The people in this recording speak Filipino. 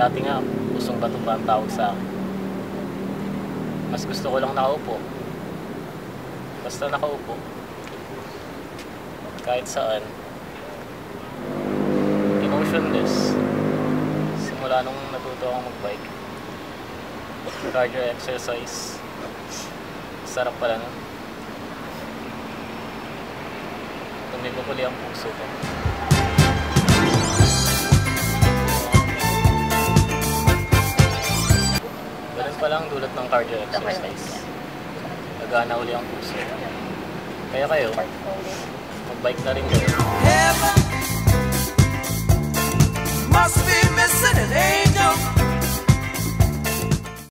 Dati nga, pusong bato pa ang tawag sa akin. Mas gusto ko lang nakaupo. Basta nakaupo. Kahit saan. Emotionless. Simula nung natuto akong magbike. Cardio exercise. Sarap pala nun. Tumibukuli ang puso ko. Ganun pala ang dulot ng cardio exercise. Nagana uli ang puso. Kaya kayo, mag-bike na rin kayo. Heaven must be missing an angel.